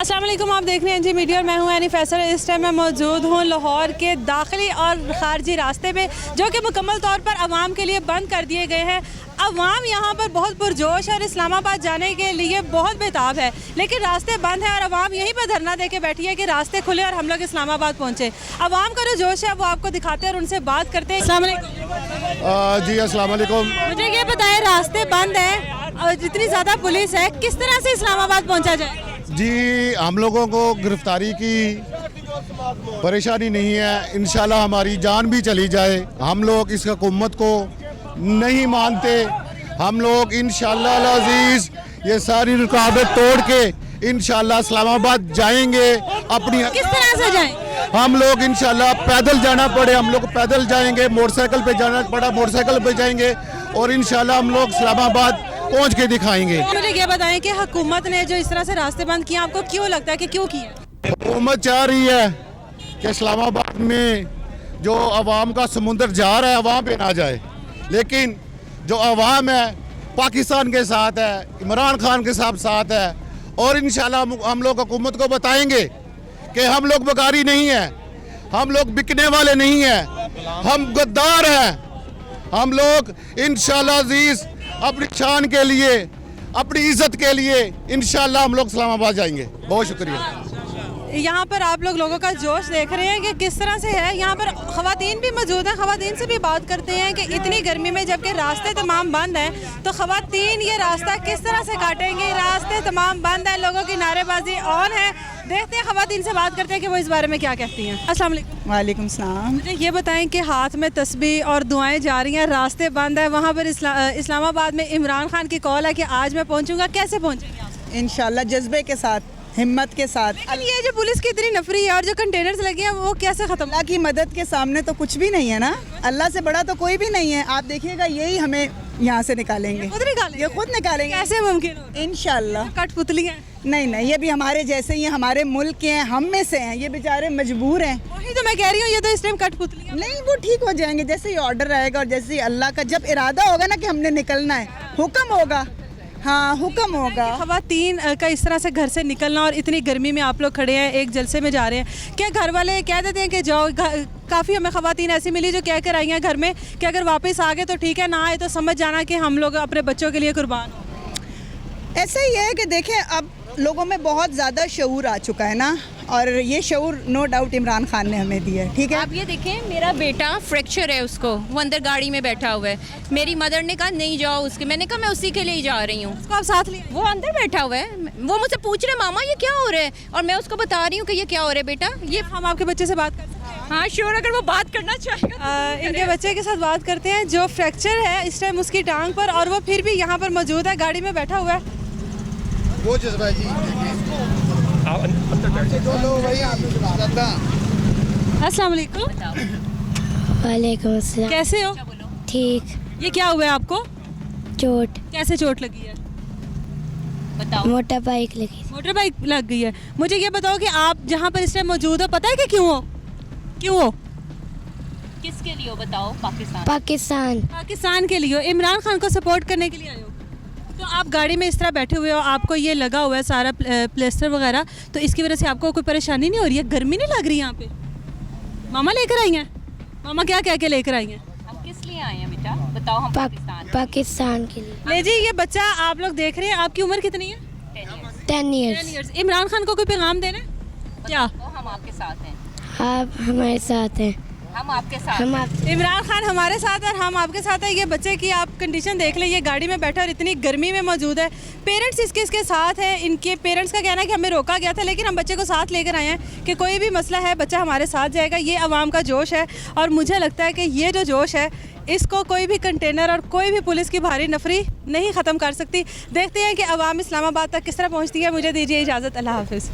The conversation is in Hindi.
अस्सलाम वालेकुम, आप देख रहे हैं जी मीडिया और मैं हूं यानी फैसल। इस टाइम मैं मौजूद हूं लाहौर के दाखिली और ख़ारजी रास्ते में, जो कि मुकम्मल तौर पर आवाम के लिए बंद कर दिए गए हैं। अवाम यहाँ पर बहुत पुरजोश है और इस्लामाबाद जाने के लिए बहुत बेताब है, लेकिन रास्ते बंद हैं और अवाम यहीं पर धरना दे के बैठी है कि रास्ते खुले और हम लोग इस्लामाबाद पहुँचे। अवाम का जो जोश है वो आपको दिखाते हैं और उनसे बात करते हैं। अस्सलाम वालेकुम। जी अस्सलाम वालेकुम। मुझे ये बताएं, रास्ते बंद हैं और जितनी ज़्यादा पुलिस है, किस तरह से इस्लामाबाद पहुँचा जाए? जी हम लोगों को गिरफ्तारी की परेशानी नहीं है, इंशाल्लाह हमारी जान भी चली जाए, हम लोग इस हुकूमत को नहीं मानते। हम लोग इंशाल्लाह अज़ीज़ ये सारी रुकावट तोड़ के इंशाल्लाह इस्लामाबाद जाएंगे। अपनी किस तरह से जाएं? हम लोग इंशाल्लाह पैदल जाना पड़े हम लोग पैदल जाएंगे, मोटरसाइकिल पे जाना पड़ा मोटरसाइकिल पे जाएंगे और इंशाल्लाह हम लोग इस्लामाबाद पहुंच के दिखाएंगे। मुझे ये बताएं कि हुकूमत ने जो इस तरह से रास्ते बंद किए, आपको क्यों लगता है कि क्यों किए? हुकूमत चाह रही है कि इस्लामाबाद में जो अवाम का समुंदर जा रहा है अवाम पे ना जाए, लेकिन जो अवाम है पाकिस्तान के साथ है, इमरान खान के साथ है और इंशाल्लाह हम लोग हुकूमत को बताएंगे कि हम लोग बगारी नहीं है, हम लोग बिकने वाले नहीं हैं, हम गद्दार हैं। हम लोग इंशाल्लाह अज़ीज़ अपनी शान के लिए, अपनी इज्जत के लिए इंशाल्लाह हम लोग इस्लामाबाद जाएंगे। बहुत शुक्रिया। यहाँ पर आप लोगों का जोश देख रहे हैं कि किस तरह से है। यहाँ पर ख़वातीन भी मौजूद हैं, ख़वातीन से भी बात करते हैं कि इतनी गर्मी में जबकि रास्ते तमाम बंद हैं, तो ख़वातीन ये रास्ता किस तरह से काटेंगे? रास्ते तमाम बंद हैं, लोगों की नारेबाजी ऑन है। देखते हैं ख़वातीन से बात करते हैं कि वो इस बारे में क्या कहती हैं। अस्सलाम वालेकुम। वालेकुम सलाम। मुझे ये बताएं कि हाथ में तस्बीह और दुआएं जा रही हैं, रास्ते बंद है, वहाँ पर इस्लामाबाद में इमरान खान की कॉल है कि आज मैं पहुँचूँगा, कैसे पहुँचेंगे आप? इंशाल्लाह जज्बे के साथ, हिम्मत के साथ। लेकिन ये जो पुलिस की इतनी नफरी है और जो कंटेनर्स लगे हैं वो कैसे खत्म? अल्लाह की मदद के सामने तो कुछ भी नहीं है ना, अल्लाह से बड़ा तो कोई भी नहीं है। आप देखिएगा यही हमें यहाँ से निकालेंगे, खुद निकालेंगे? ये खुद निकालेंगे। कैसे मुमकिन हो? इंशाल्लाह। कठपुतली हैं? नहीं, ये भी हमारे जैसे ही हैं, हमारे मुल्क के हैं, हम में से हैं, ये बेचारे मजबूर हैं। वही तो मैं कह रही हूँ, ये तो इस टाइम कठपुतली हैं। नहीं, वो ठीक हो जाएंगे जैसे ही ऑर्डर आएगा और जैसे ही अल्लाह का जब इरादा होगा ना कि हमने निकलना है, हुक्म होगा। हाँ, हुक्म होगा। ख़वातीन का इस तरह से घर से निकलना और इतनी गर्मी में आप लोग खड़े हैं, एक जलसे में जा रहे हैं, क्या घर वाले कह देते हैं कि जाओ? काफ़ी हमें ख़वातीन ऐसी मिली जो कह कर आई हैं घर में कि अगर वापस आ गए तो ठीक है, ना आए तो समझ जाना कि हम लोग अपने बच्चों के लिए कुर्बान हो। ऐसा ही है कि देखें अब लोगों में बहुत ज़्यादा शऊर आ चुका है ना, और ये शऊर नो डाउट इमरान खान ने हमें दिया है। ठीक है, आप ये देखें, मेरा बेटा फ्रैक्चर है, उसको वो अंदर गाड़ी में बैठा हुआ है। मेरी मदर ने कहा नहीं जाओ उसके, मैंने कहा मैं उसी के लिए ही जा रही हूँ। उसको आप साथ लिए? वो अंदर बैठा हुआ है, वो मुझसे पूछ रहे मामा ये क्या हो रहा है, और मैं उसको बता रही हूँ कि ये क्या हो रहा है बेटा। ये हम आपके बच्चे से बात कर सकते हैं? हाँ श्योर, अगर वो बात करना चाहेगा। इनके बच्चे के साथ बात करते हैं जो फ्रैक्चर है इस टाइम उसकी टांग पर, और वो फिर भी यहाँ पर मौजूद है, गाड़ी में बैठा हुआ है। वो जज्बा जी अस्सलाम वालेकुम। वालेकुम अस्सलाम। कैसे हो? ठीक। ये क्या हुआ है आपको? चोट, कैसे चोट लगी है? बताओ। मोटर बाइक लगी। मोटर बाइक लग गई है। मुझे ये बताओ कि आप जहाँ पर इस टाइम मौजूद हो, पता है कि क्यों हो? क्यों हो? किसके लिए हो बताओ? पाकिस्तान। पाकिस्तान। पाकिस्तान के लिए हो, इमरान खान को सपोर्ट करने के लिए आए हो। तो आप गाड़ी में इस तरह बैठे हुए हो, आपको ये लगा हुआ है सारा प्लास्टर वगैरह, तो इसकी वजह से आपको कोई परेशानी नहीं हो रही है? गर्मी नहीं लग रही यहाँ पे? मामा लेकर आई हैं? मामा क्या कह के लेकर आई हैं? हम किस लिए आए हैं बेटा बताओ? हम पाकिस्तान के लिए। ले जी, ये बच्चा आप लोग देख रहे हैं, आपकी उम्र कितनी है? 10 10 ईयर्स। ईयर्स। इमरान खान को कोई पैगाम देना है क्या? हम आपके साथ हैं, आप हमारे साथ हैं। हम आपके साथ हम आप इमरान खान हमारे साथ है और हम आपके साथ है। ये बच्चे की आप कंडीशन देख लें, ये गाड़ी में बैठा और इतनी गर्मी में मौजूद है। पेरेंट्स इसके साथ हैं, इनके पेरेंट्स का कहना है कि हमें रोका गया था, लेकिन हम बच्चे को साथ लेकर आए हैं कि कोई भी मसला है बच्चा हमारे साथ जाएगा। ये अवाम का जोश है और मुझे लगता है कि ये जो जोश है इसको कोई भी कंटेनर और कोई भी पुलिस की भारी नफरी नहीं ख़त्म कर सकती। देखते हैं कि अवाम इस्लामाबाद तक किस तरह पहुँचती है। मुझे दीजिए इजाज़त, अल्लाह हाफिज़।